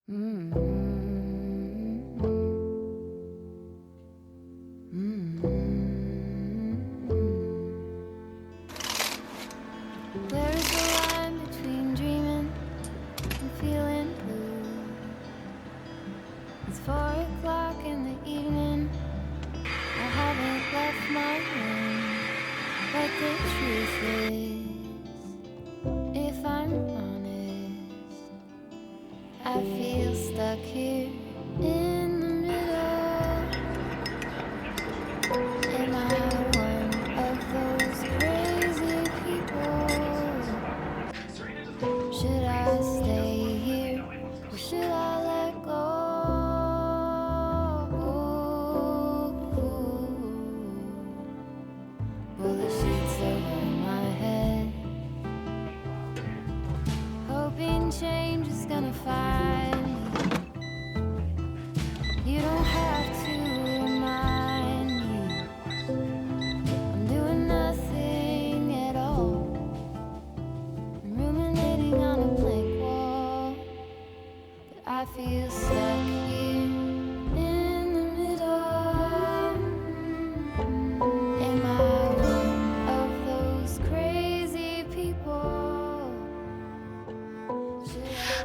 Where is the line between dreaming and feeling blue? It's 4 o'clock in the evening. I haven't left my room, but the truth is, if I'm honest, I feel stuck here in the middle. Am I one of those crazy people? Should I stay here or should I let go? Well, the sheets over my head, hoping change is gonna find me. You don't have to remind me I'm doing nothing at all. I'm ruminating on a blank wall, but I feel stuck here in the middle. Am I one of those crazy people?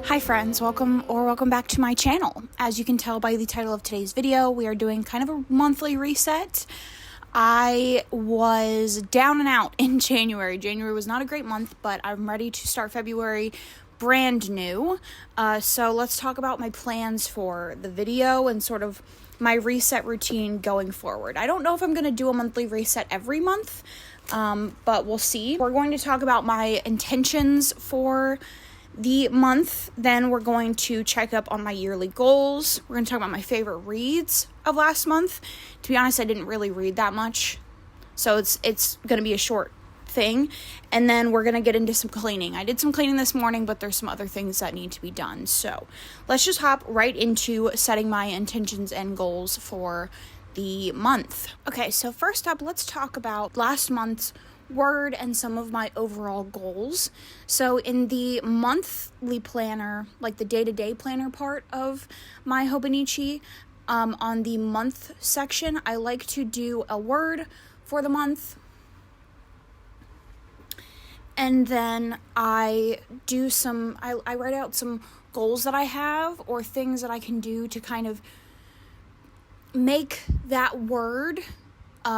Hi friends, welcome back to my channel. As you can tell by the title of today's video, we are doing kind of a monthly reset. I was down and out in January. January was not a great month, but I'm ready to start February brand new. So let's talk about my plans for the video and sort of my reset routine going forward. I don't know if I'm going to do a monthly reset every month, but we'll see. We're going to talk about my intentions for the month. Then we're going to check up on my yearly goals. We're going to talk about my favorite reads of last month. To be honest, I didn't really read that much, so it's going to be a short thing. And then we're going to get into some cleaning. I did some cleaning this morning, but there's some other things that need to be done. So let's just hop right into setting my intentions and goals for the month. Okay, so first up, let's talk about last month's word and some of my overall goals. So in the monthly planner, like the day-to-day planner part of my Hobonichi, on the month section, I like to do a word for the month, and then I write out some goals that I have or things that I can do to kind of make that word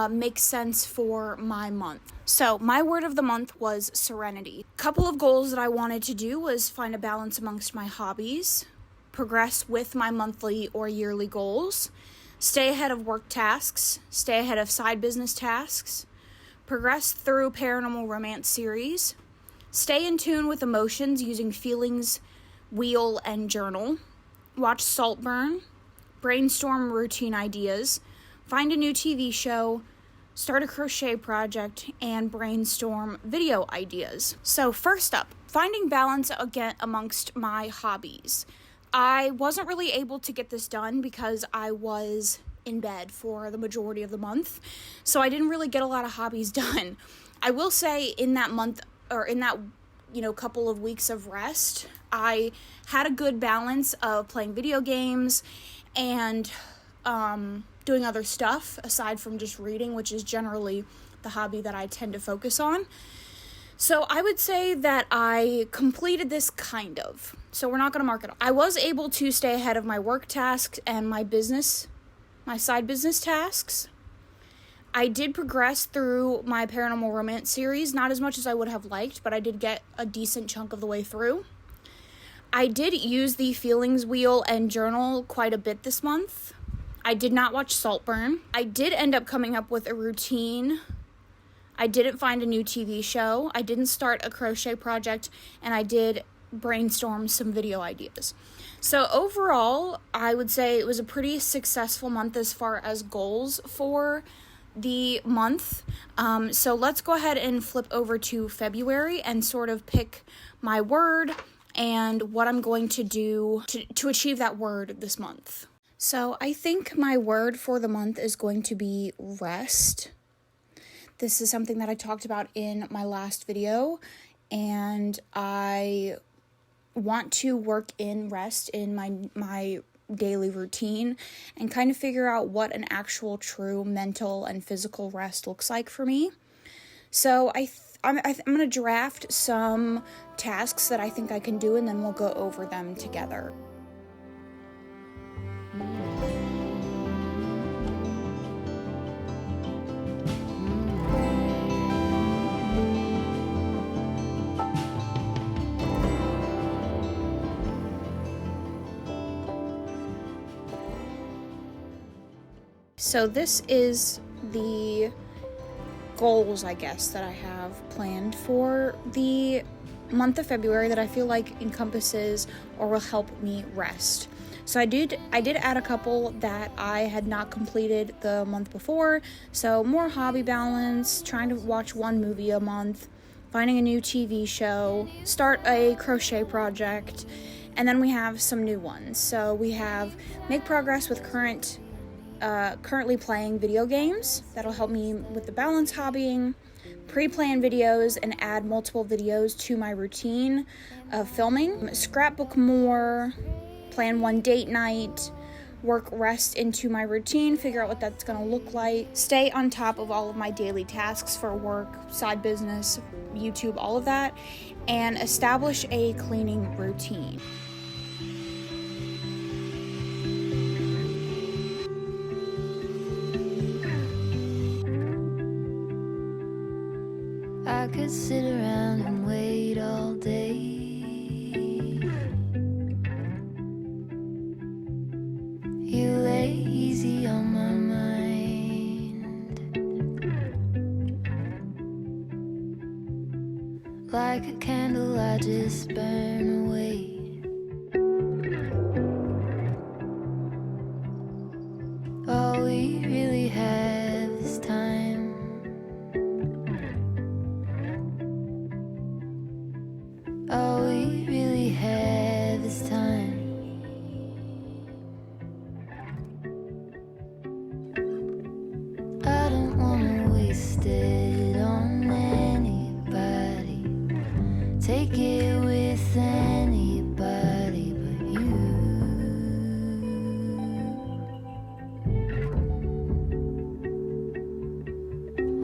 make sense for my month. So my word of the month was serenity. A couple of goals that I wanted to do was find a balance amongst my hobbies, progress with my monthly or yearly goals, stay ahead of work tasks, stay ahead of side business tasks, progress through paranormal romance series, stay in tune with emotions using feelings wheel and journal, watch Saltburn, brainstorm routine ideas, find a new TV show, start a crochet project, and brainstorm video ideas. So first up, finding balance again amongst my hobbies. I wasn't really able to get this done because I was in bed for the majority of the month, so I didn't really get a lot of hobbies done. I will say in that month, or in that couple of weeks of rest, I had a good balance of playing video games and doing other stuff aside from just reading, which is generally the hobby that I tend to focus on. So I would say that I completed this kind of. So we're not going to mark it off. I was able to stay ahead of my work tasks and my side business tasks. I did progress through my paranormal romance series, not as much as I would have liked, but I did get a decent chunk of the way through. I did use the feelings wheel and journal quite a bit this month. I did not watch Saltburn. I did end up coming up with a routine. I didn't find a new TV show. I didn't start a crochet project, and I did brainstorm some video ideas. So overall, I would say it was a pretty successful month as far as goals for the month. So let's go ahead and flip over to February and sort of pick my word and what I'm going to do to achieve that word this month. So I think my word for the month is going to be rest. This is something that I talked about in my last video, and I want to work in rest in my daily routine and kind of figure out what an actual true mental and physical rest looks like for me. So I'm going to draft some tasks that I think I can do, and then we'll go over them together. So this is the goals, I guess, that I have planned for the month of February that I feel like encompasses or will help me rest. So I did add a couple that I had not completed the month before. So more hobby balance, trying to watch one movie a month, finding a new TV show, start a crochet project, and then we have some new ones. So we have make progress with currently playing video games. That'll help me with the balance hobbying, pre-plan videos and add multiple videos to my routine of filming, scrapbook more, plan one date night, work rest into my routine, figure out what that's going to look like, stay on top of all of my daily tasks for work, side business, YouTube, all of that, and establish a cleaning routine. I could sit around and wait all day. You lay easy on my mind, like a candle I just burn away. All we really have is time. All we really have is time. I don't wanna waste it on anybody. Take it with anybody but you.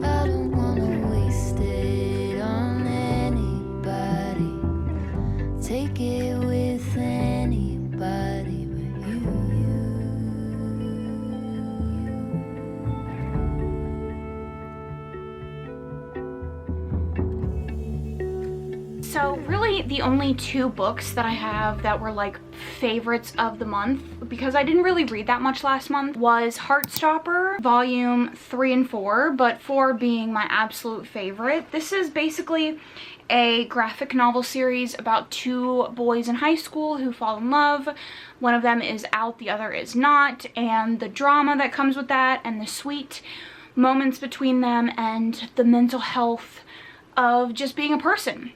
I don't wanna waste it on anybody. Take it with anybody but you. So really the only two books that I have that were like favorites of the month, because I didn't really read that much last month, was Heartstopper volume 3 and 4, but 4 being my absolute favorite. This is basically a graphic novel series about two boys in high school who fall in love. One of them is out, the other is not, and the drama that comes with that and the sweet moments between them and the mental health of just being a person.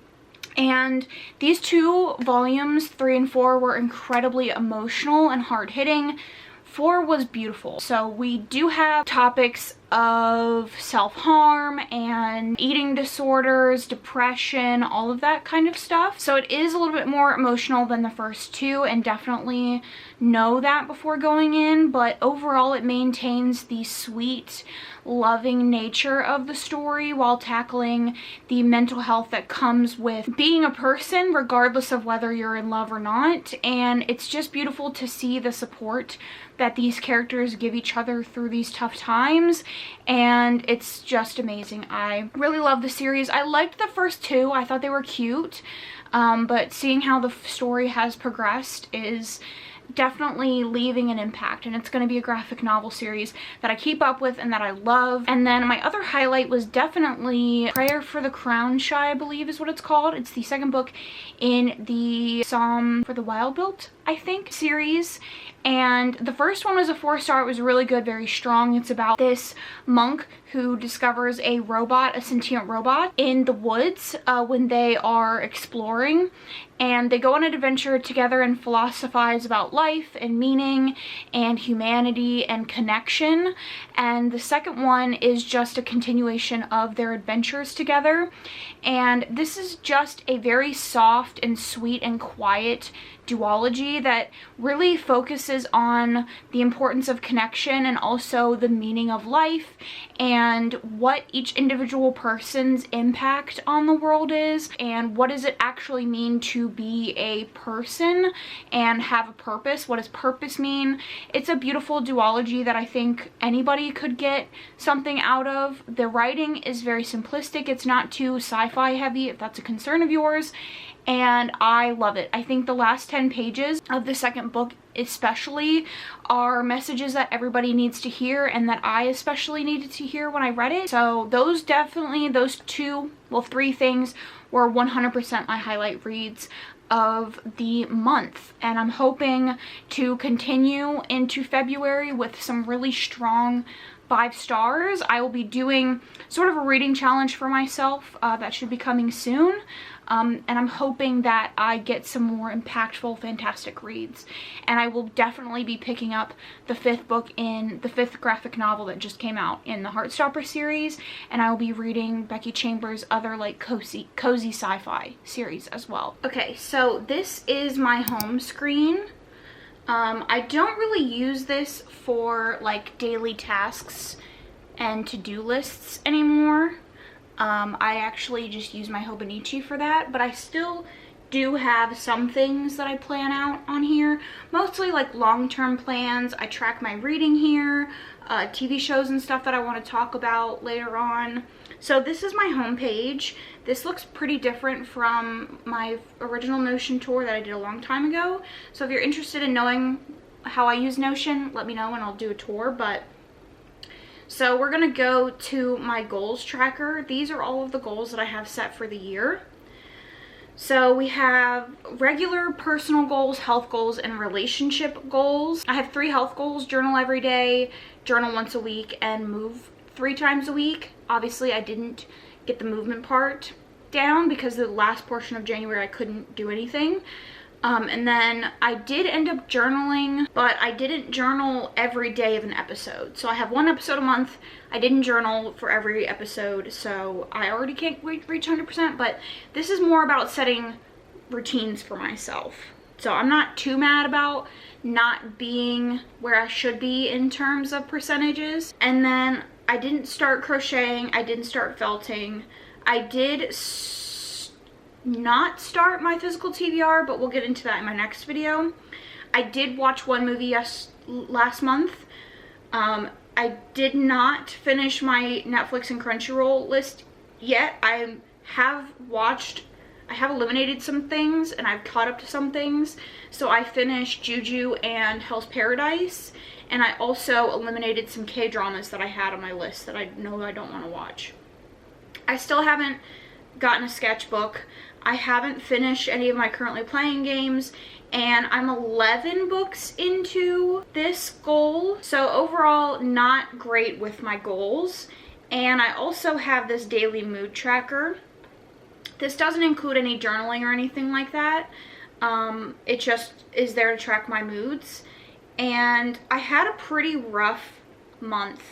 And these two volumes, 3 and 4, were incredibly emotional and hard-hitting. 4 was beautiful. So we do have topics of self-harm and eating disorders, depression, all of that kind of stuff. So it is a little bit more emotional than the first two, and definitely know that before going in, but overall it maintains the sweet, loving nature of the story while tackling the mental health that comes with being a person regardless of whether you're in love or not. And it's just beautiful to see the support that these characters give each other through these tough times, and it's just amazing. I really love the series. I liked the first two. I thought they were cute, but seeing how the story has progressed is definitely leaving an impact, and it's going to be a graphic novel series that I keep up with and that I love. And then my other highlight was definitely Prayer for the Crown Shy, I believe is what it's called. It's the second book in the Psalm for the Wild Built I think, series. And the first one was a 4-star. It was really good, very strong. It's about this monk who discovers a robot, a sentient robot, in the woods when they are exploring. And they go on an adventure together and philosophize about life and meaning and humanity and connection. And the second one is just a continuation of their adventures together. And this is just a very soft and sweet and quiet duology that really focuses on the importance of connection and also the meaning of life and what each individual person's impact on the world is and what does it actually mean to be a person and have a purpose. What does purpose mean? It's a beautiful duology that I think anybody could get something out of. The writing is very simplistic. It's not too sci-fi heavy if that's a concern of yours. And I love it. I think the last 10 pages of the second book especially are messages that everybody needs to hear and that I especially needed to hear when I read it. So those three things were 100% my highlight reads of the month. And I'm hoping to continue into February with some really strong 5 stars. I will be doing sort of a reading challenge for myself that should be coming soon. And I'm hoping that I get some more impactful, fantastic reads. And I will definitely be picking up the 5th book in the 5th graphic novel that just came out in the Heartstopper series. And I will be reading Becky Chambers' other like cozy sci-fi series as well. Okay, so this is my home screen. I don't really use this for like daily tasks and to-do lists anymore. I actually just use my Hobonichi for that, but I still do have some things that I plan out on here, mostly like long-term plans. I track my reading here, TV shows and stuff that I want to talk about later on. So this is my homepage. This looks pretty different from my original Notion tour that I did a long time ago. So if you're interested in knowing how I use Notion, let me know and I'll do a tour. So we're gonna go to my goals tracker. These are all of the goals that I have set for the year. So we have regular personal goals, health goals, and relationship goals. I have 3 health goals: journal every day, journal once a week, and move 3 times a week. Obviously I didn't get the movement part down because the last portion of January I couldn't do anything. And then I did end up journaling, but I didn't journal every day of an episode. So I have 1 episode a month. I didn't journal for every episode, so I already can't reach 100%, but this is more about setting routines for myself. So I'm not too mad about not being where I should be in terms of percentages. And then I didn't start crocheting. I didn't start felting. I did not start my physical TBR, but we'll get into that in my next video. I did watch 1 movie last month. I did not finish my Netflix and Crunchyroll list yet. I have eliminated some things and I've caught up to some things. So I finished Juju and Hell's Paradise, and I also eliminated some K-dramas that I had on my list that I know I don't want to watch. I still haven't gotten a sketchbook. I haven't finished any of my currently playing games, and I'm 11 books into this goal. So overall, not great with my goals. And I also have this daily mood tracker. This doesn't include any journaling or anything like that. It just is there to track my moods. And I had a pretty rough month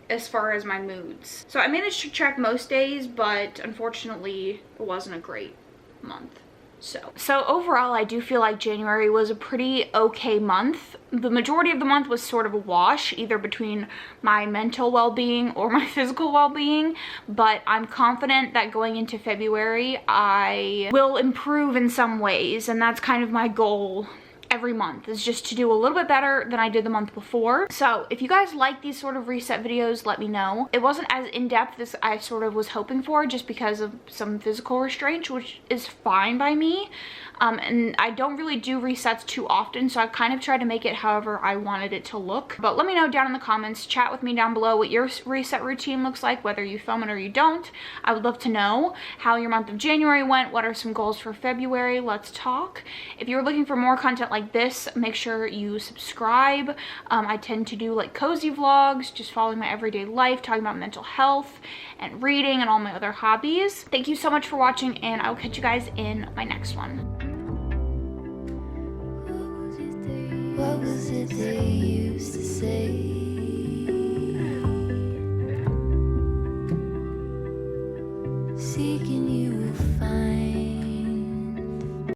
as far as my moods. So I managed to track most days, but unfortunately it wasn't a great month. So overall, I do feel like January was a pretty okay month. The majority of the month was sort of a wash, either between my mental well-being or my physical well-being, but I'm confident that going into February, I will improve in some ways, and that's kind of my goal every month, is just to do a little bit better than I did the month before. So if you guys like these sort of reset videos, let me know. It wasn't as in-depth as I sort of was hoping for, just because of some physical restraints, which is fine by me. And I don't really do resets too often, so I've kind of tried to make it however I wanted it to look. But let me know down in the comments, chat with me down below what your reset routine looks like, whether you film it or you don't. I would love to know how your month of January went. What are some goals for February? Let's talk. If you're looking for more content like like this, make sure you subscribe. I tend to do like cozy vlogs, just following my everyday life, talking about mental health and reading and all my other hobbies. Thank you so much for watching, and I will catch you guys in my next one. What was it they used to say?